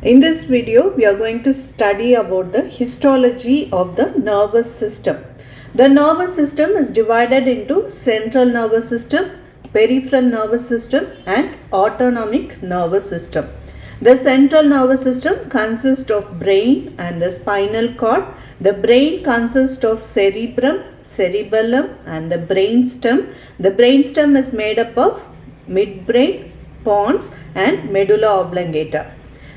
In this video, we are going to study about the histology of the nervous system. The nervous system is divided into central nervous system, peripheral nervous system and autonomic nervous system. The central nervous system consists of brain and the spinal cord. The brain consists of cerebrum, cerebellum and the brainstem. The brainstem is made up of midbrain, pons and medulla oblongata.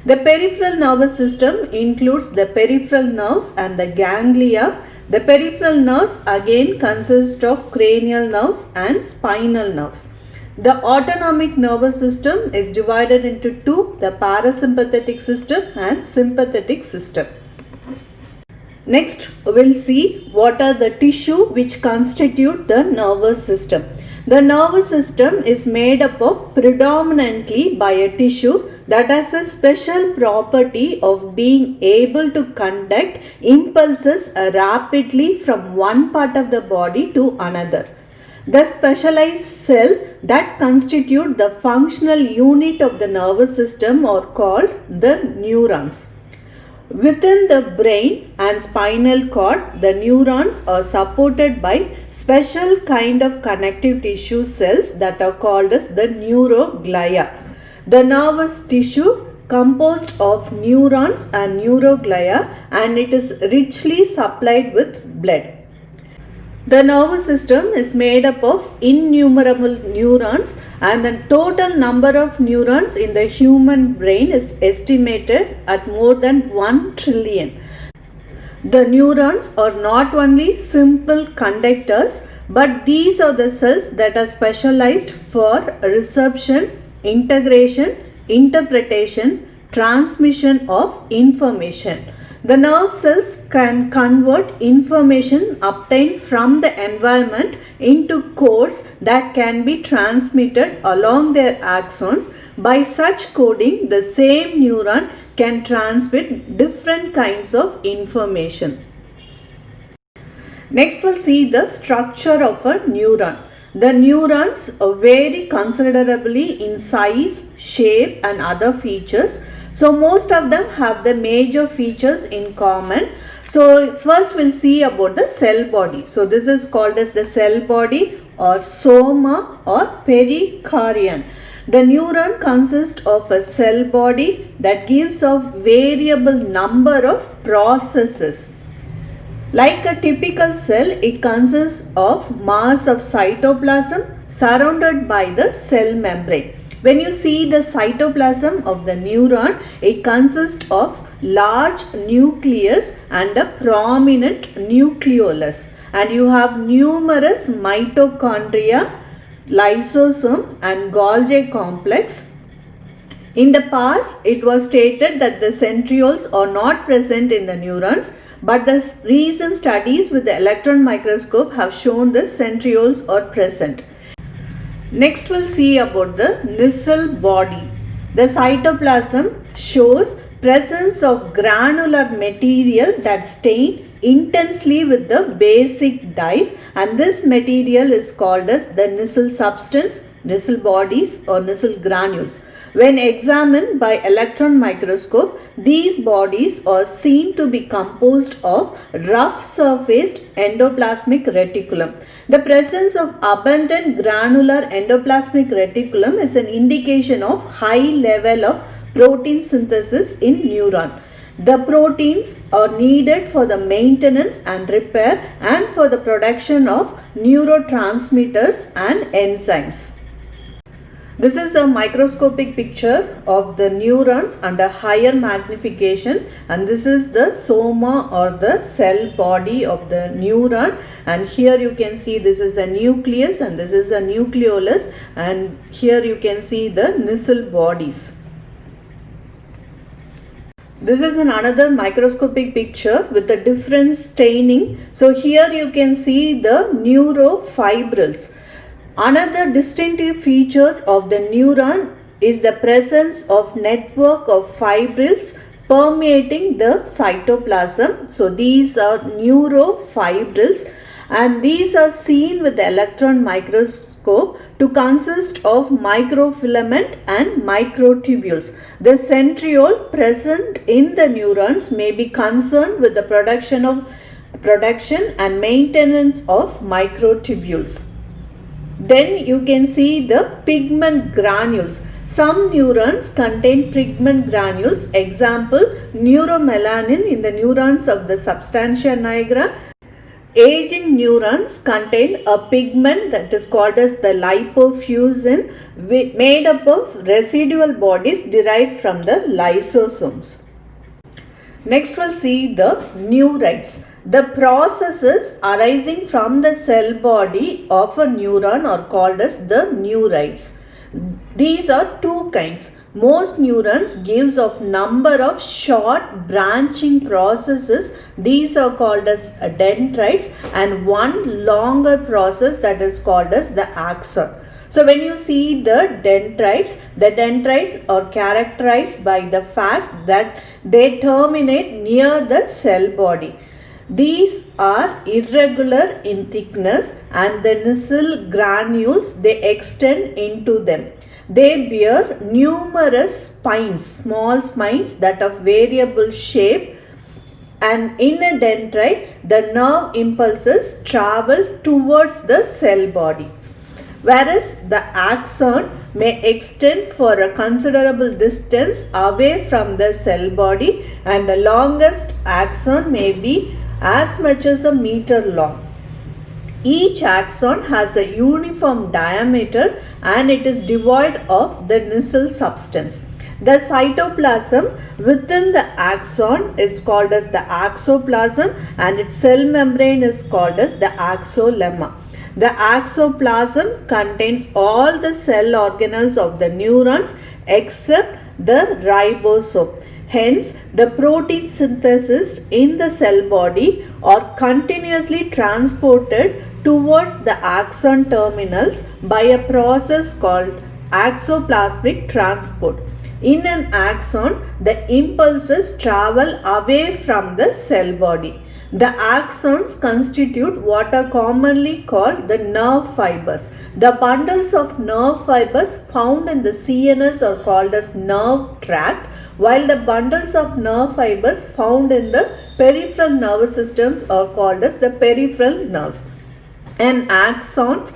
The peripheral nervous system includes the peripheral nerves and the ganglia. The peripheral nerves again consist of cranial nerves and spinal nerves. The autonomic nervous system is divided into two, the parasympathetic system and sympathetic system. Next, we will see what are the tissue which constitute the nervous system. The nervous system is made up of predominantly by a tissue that has a special property of being able to conduct impulses rapidly from one part of the body to another. The specialized cell that constitute the functional unit of the nervous system are called the neurons. Within the brain and spinal cord, the neurons are supported by special kind of connective tissue cells that are called as the neuroglia. The nervous tissue composed of neurons and neuroglia, and it is richly supplied with blood. The nervous system is made up of innumerable neurons, and the total number of neurons in the human brain is estimated at more than 1 trillion. The neurons are not only simple conductors, but these are the cells that are specialized for reception, integration, interpretation, transmission of information. The nerve cells can convert information obtained from the environment into codes that can be transmitted along their axons. By such coding, the same neuron can transmit different kinds of information. Next, we'll see the structure of a neuron. The neurons vary considerably in size, shape and other features. So most of them have the major features in common. So first we'll see about the cell body. So this is called as the cell body or soma or perikaryon. The neuron consists of a cell body that gives off variable number of processes. Like a typical cell, it consists of mass of cytoplasm surrounded by the cell membrane. When you see the cytoplasm of the neuron, it consists of large nucleus and a prominent nucleolus. And you have numerous mitochondria, lysosome and Golgi complex. In the past, it was stated that the centrioles are not present in the neurons, but the recent studies with the electron microscope have shown the centrioles are present. Next, we'll see about the Nissl body. The cytoplasm shows presence of granular material that stain intensely with the basic dyes, and this material is called as the Nissl substance, Nissl bodies or Nissl granules. When examined by electron microscope, these bodies are seen to be composed of rough surfaced endoplasmic reticulum. The presence of abundant granular endoplasmic reticulum is an indication of high level of protein synthesis in neuron. The proteins are needed for the maintenance and repair and for the production of neurotransmitters and enzymes. This is a microscopic picture of the neurons under higher magnification, and this is the soma or the cell body of the neuron, and here you can see this is a nucleus and this is a nucleolus, and here you can see the Nissl bodies. This is another microscopic picture with a different staining. So here you can see the neurofibrils. Another distinctive feature of the neuron is the presence of network of fibrils permeating the cytoplasm. So these are neurofibrils, and these are seen with the electron microscope to consist of microfilament and microtubules. The centriole present in the neurons may be concerned with the production and maintenance of microtubules. Then you can see the pigment granules. Some neurons contain pigment granules. Example, neuromelanin in the neurons of the substantia nigra. Aging neurons contain a pigment that is called as the lipofuscin, made up of residual bodies derived from the lysosomes. Next we'll see the neurites. The processes arising from the cell body of a neuron are called as the neurites. These are two kinds. Most neurons gives of number of short branching processes. These are called as dendrites, and one longer process that is called as the axon. So when you see the dendrites are characterized by the fact that they terminate near the cell body. These are irregular in thickness, and the Nissl granules, they extend into them. They bear numerous spines, small spines that of variable shape, and in a dendrite, the nerve impulses travel towards the cell body. Whereas the axon may extend for a considerable distance away from the cell body, and the longest axon may be as much as a meter long. Each axon has a uniform diameter and it is devoid of the Nissl substance. The cytoplasm within the axon is called as the axoplasm, and its cell membrane is called as the axolemma. The axoplasm contains all the cell organelles of the neurons except the ribosome. Hence, the protein synthesis in the cell body are continuously transported towards the axon terminals by a process called axoplasmic transport. In an axon, the impulses travel away from the cell body. The axons constitute what are commonly called the nerve fibers. The bundles of nerve fibers found in the CNS are called as nerve tract, while the bundles of nerve fibers found in the peripheral nervous systems are called as the peripheral nerves. An axon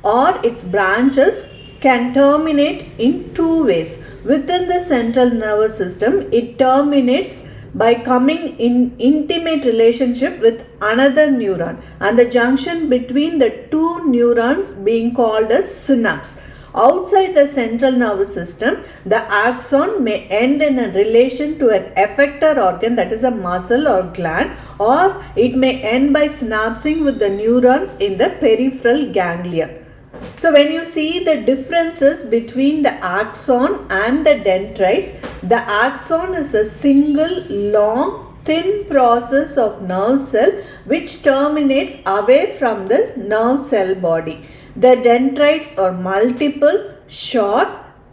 or its branches can terminate in two ways. Within the central nervous system, it terminates by coming in intimate relationship with another neuron, and the junction between the two neurons being called as synapse. Outside the central nervous system, the axon may end in a relation to an effector organ, that is a muscle or gland, or it may end by synapsing with the neurons in the peripheral ganglia. So when you see the differences between the axon and the dendrites, the axon is a single long thin process of nerve cell which terminates away from the nerve cell body. The dendrites are multiple, short,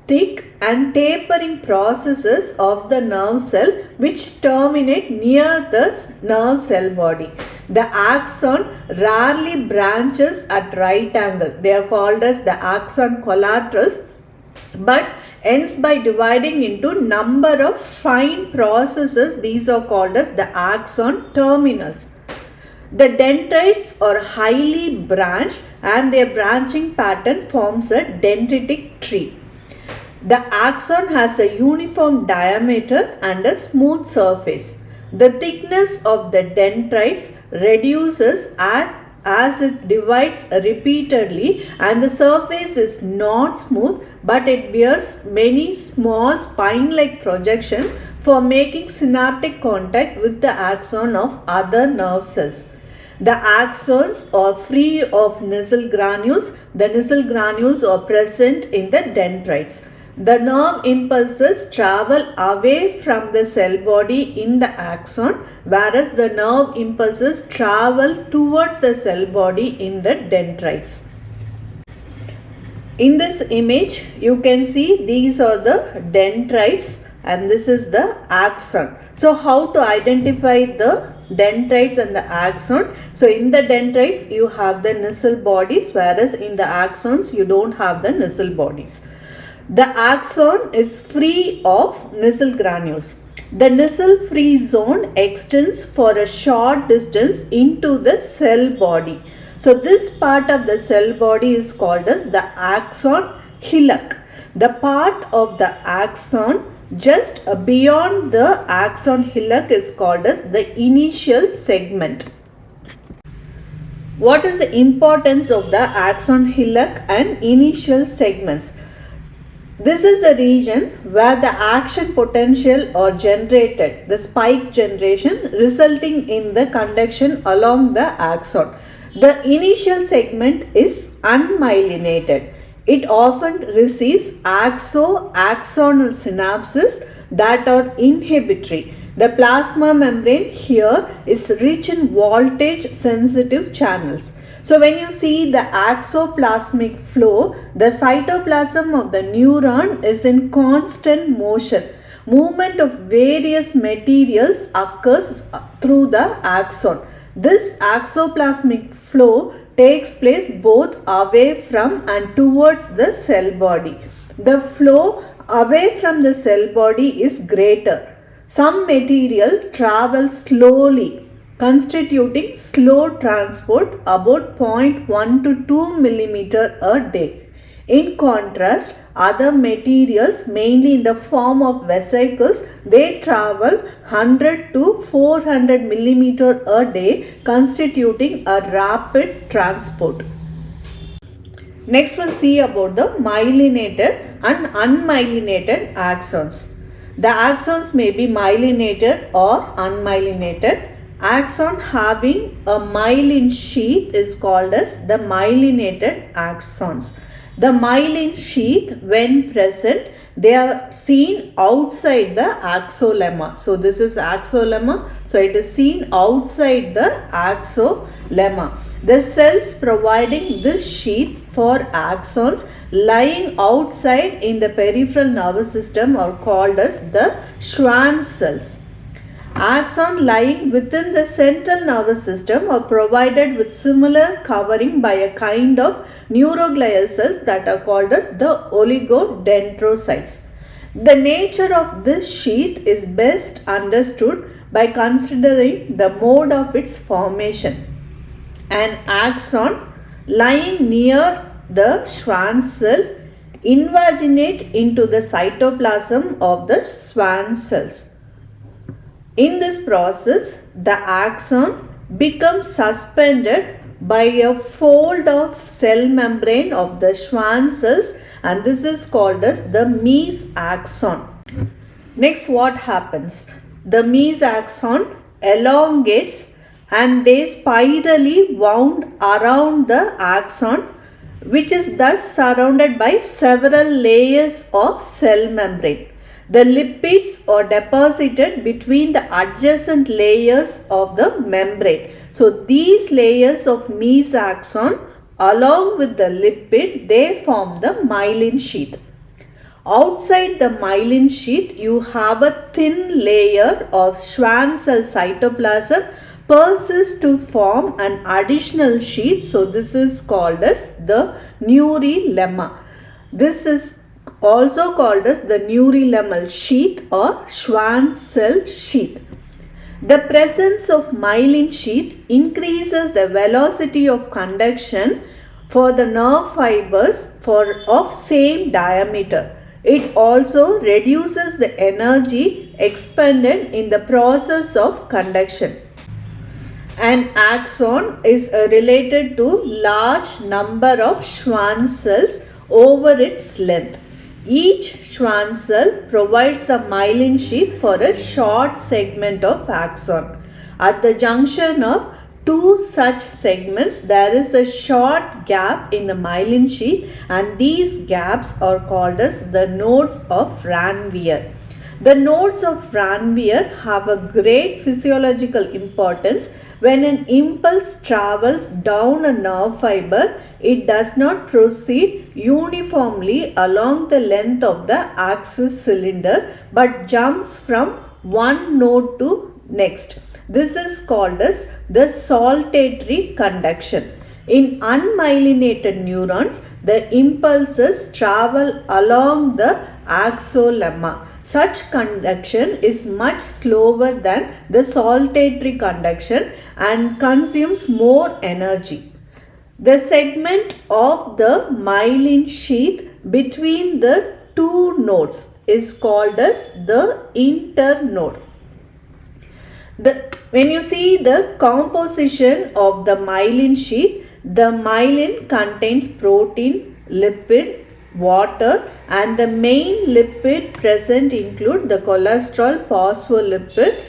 thick and tapering processes of the nerve cell which terminate near the nerve cell body. The axon rarely branches at right angle. They are called as the axon collaterals, but ends by dividing into number of fine processes. These are called as the axon terminals. The dendrites are highly branched and their branching pattern forms a dendritic tree. The axon has a uniform diameter and a smooth surface. The thickness of the dendrites reduces as it divides repeatedly, and the surface is not smooth but it bears many small spine-like projections for making synaptic contact with the axon of other nerve cells. The axons are free of Nissl granules. The Nissl granules are present in the dendrites. The nerve impulses travel away from the cell body in the axon, whereas the nerve impulses travel towards the cell body in the dendrites. In this image, you can see these are the dendrites and this is the axon. So, how to identify the dendrites and the axon. So in the dendrites you have the Nissl bodies, whereas in the axons you don't have the Nissl bodies. The axon is free of Nissl granules. The Nissl free zone extends for a short distance into the cell body. So this part of the cell body is called as the axon hillock. The part of the axon just beyond the axon hillock is called as the initial segment. What is the importance of the axon hillock and initial segments? This is the region where the action potential are generated, the spike generation resulting in the conduction along the axon. The initial segment is unmyelinated. It often receives axonal synapses that are inhibitory. The plasma membrane here is rich in voltage sensitive channels. So when you see the axoplasmic flow, the cytoplasm of the neuron is in constant motion. Movement of various materials occurs through the axon. This axoplasmic flow takes place both away from and towards the cell body. The flow away from the cell body is greater. Some material travels slowly, constituting slow transport about 0.1 to 2 millimeter a day. In contrast, other materials, mainly in the form of vesicles, they travel 100 to 400 millimeter a day, constituting a rapid transport. Next we'll see about the myelinated and unmyelinated axons. The axons may be myelinated or unmyelinated. Axon having a myelin sheath is called as the myelinated axons. The myelin sheath, when present, they are seen outside the axolemma. So this is axolemma. So it is seen outside the axolemma. The cells providing this sheath for axons lying outside in the peripheral nervous system are called as the Schwann cells. Axon lying within the central nervous system are provided with similar covering by a kind of neuroglial cells that are called as the oligodendrocytes. The nature of this sheath is best understood by considering the mode of its formation. An axon lying near the Schwann cell invaginate into the cytoplasm of the Schwann cells. In this process, the axon becomes suspended by a fold of cell membrane of the Schwann cells, and this is called as the mesaxon. Next, what happens? The mesaxon elongates and they spirally wound around the axon, which is thus surrounded by several layers of cell membrane. The lipids are deposited between the adjacent layers of the membrane. So these layers of mesaxon along with the lipid, they form the myelin sheath. Outside the myelin sheath, you have a thin layer of Schwann cell cytoplasm persists to form an additional sheath. So this is called as the neurilemma. This is also called as the neurilemmal sheath or Schwann cell sheath. The presence of myelin sheath increases the velocity of conduction for the nerve fibers of same diameter. It also reduces the energy expended in the process of conduction. An axon is related to large number of Schwann cells over its length. Each Schwann cell provides the myelin sheath for a short segment of axon. At the junction of two such segments, there is a short gap in the myelin sheath, and these gaps are called as the nodes of Ranvier. The nodes of Ranvier have a great physiological importance. When an impulse travels down a nerve fiber, it does not proceed uniformly along the length of the axis cylinder but jumps from one node to Next, this is called as the saltatory conduction. In unmyelinated neurons, the impulses travel along the axolemma. Such conduction is much slower than the saltatory conduction and consumes more energy. The segment of the myelin sheath between the two nodes is called as the internode. When you see the composition of the myelin sheath, the myelin contains protein, lipid, water, and the main lipid present include the cholesterol, phospholipid.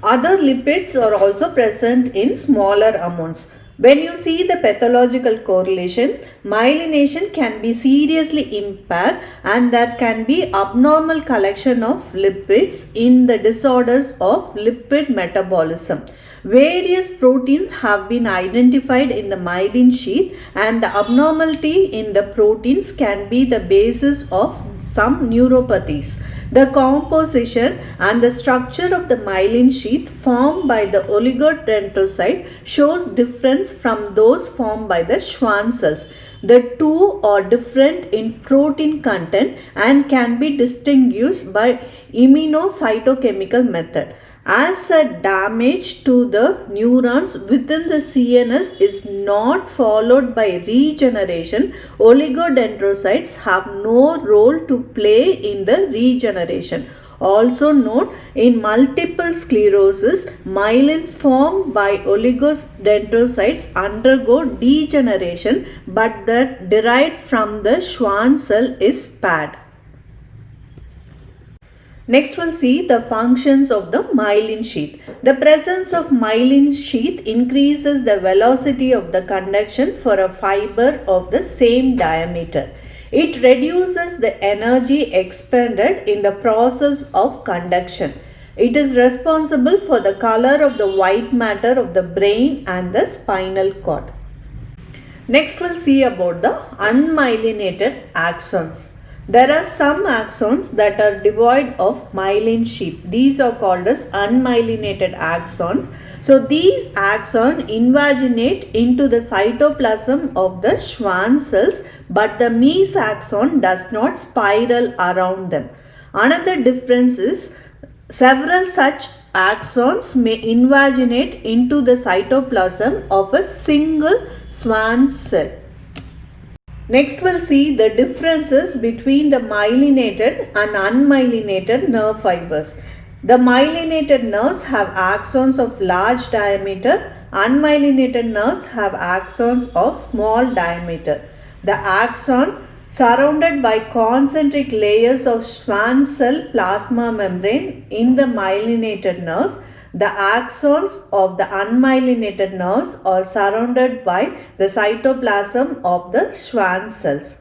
Other lipids are also present in smaller amounts. When you see the pathological correlation, myelination can be seriously impaired and there can be abnormal collection of lipids in the disorders of lipid metabolism. Various proteins have been identified in the myelin sheath and the abnormality in the proteins can be the basis of some neuropathies. The composition and the structure of the myelin sheath formed by the oligodendrocyte shows difference from those formed by the Schwann cells. The two are different in protein content and can be distinguished by immunocytochemical method. As a damage to the neurons within the CNS is not followed by regeneration, oligodendrocytes have no role to play in the regeneration. Also note, in multiple sclerosis, myelin formed by oligodendrocytes undergo degeneration, but that derived from the Schwann cell is spared. Next we'll see the functions of the myelin sheath. The presence of myelin sheath increases the velocity of the conduction for a fiber of the same diameter. It reduces the energy expended in the process of conduction. It is responsible for the color of the white matter of the brain and the spinal cord. Next we'll see about the unmyelinated axons. There are some axons that are devoid of myelin sheath. These are called as unmyelinated axons. So these axons invaginate into the cytoplasm of the Schwann cells, but the mesaxon does not spiral around them. Another difference is several such axons may invaginate into the cytoplasm of a single Schwann cell. Next we'll see the differences between the myelinated and unmyelinated nerve fibers. The myelinated nerves have axons of large diameter. Unmyelinated nerves have axons of small diameter. The axon surrounded by concentric layers of Schwann cell plasma membrane in the myelinated nerves. The axons of the unmyelinated nerves are surrounded by the cytoplasm of the Schwann cells.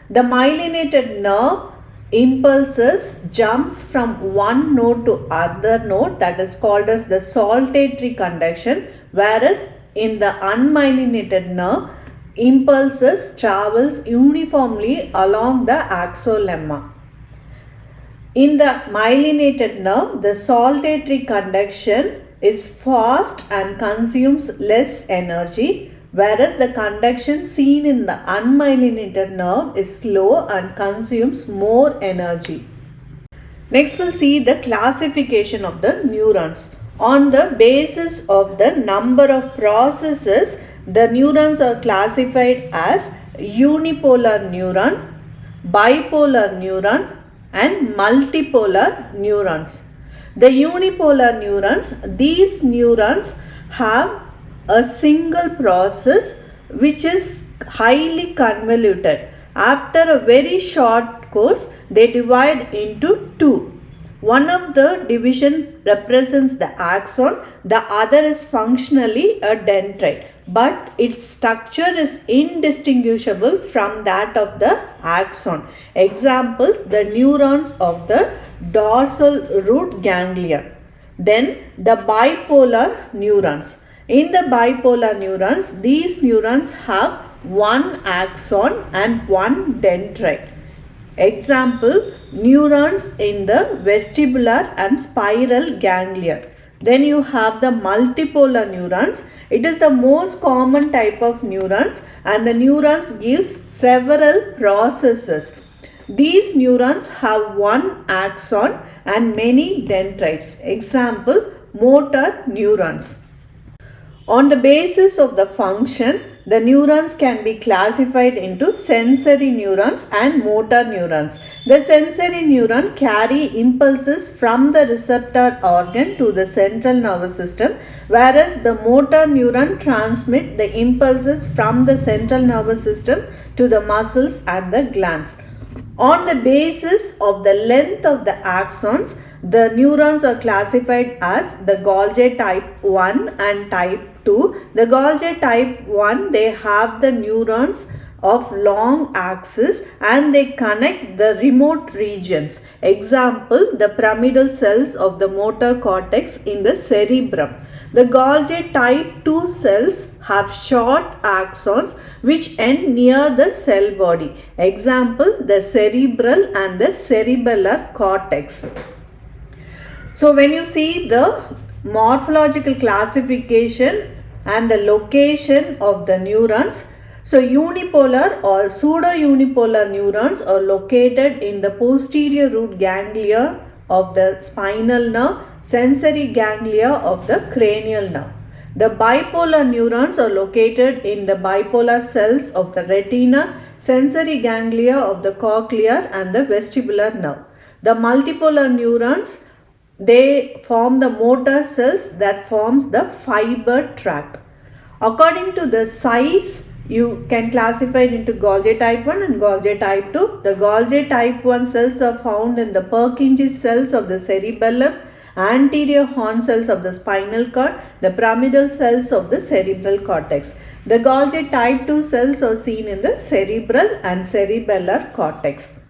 The myelinated nerve impulses jumps from one node to other node, that is called as the saltatory conduction, whereas in the unmyelinated nerve impulses travels uniformly along the axolemma. In the myelinated nerve, the saltatory conduction is fast and consumes less energy, whereas the conduction seen in the unmyelinated nerve is slow and consumes more energy. Next we'll see the classification of the neurons. On the basis of the number of processes, the neurons are classified as unipolar neuron, bipolar neuron, and multipolar neurons. The unipolar neurons, these neurons have a single process which is highly convoluted. After a very short course, they divide into two. One of the division represents the axon, the other is functionally a dendrite, but its structure is indistinguishable from that of the axon. Examples, the neurons of the dorsal root ganglion. Then the bipolar neurons. In the bipolar neurons, these neurons have one axon and one dendrite. Example, neurons in the vestibular and spiral ganglia. Then you have the multipolar neurons. It is the most common type of neurons, and the neurons gives several processes. These neurons have one axon and many dendrites. Example, motor neurons. On the basis of the function, the neurons can be classified into sensory neurons and motor neurons. The sensory neuron carry impulses from the receptor organ to the central nervous system, whereas the motor neuron transmit the impulses from the central nervous system to the muscles and the glands. On the basis of the length of the axons, the neurons are classified as the Golgi type 1 and type 2. The Golgi type 1, they have the neurons of long axis and they connect the remote regions. Example, the pyramidal cells of the motor cortex in the cerebrum. The Golgi type 2 cells have short axons which end near the cell body. Example, the cerebral and the cerebellar cortex. So when you see the morphological classification and the location of the neurons, so unipolar or pseudo-unipolar neurons are located in the posterior root ganglia of the spinal nerve, sensory ganglia of the cranial nerve. The bipolar neurons are located in the bipolar cells of the retina, sensory ganglia of the cochlea and the vestibular nerve. The multipolar neurons, they form the motor cells that forms the fiber tract. According to the size, you can classify it into Golgi type 1 and Golgi type 2. The Golgi type 1 cells are found in the Purkinje cells of the cerebellum, anterior horn cells of the spinal cord, the pyramidal cells of the cerebral cortex. The Golgi type 2 cells are seen in the cerebral and cerebellar cortex.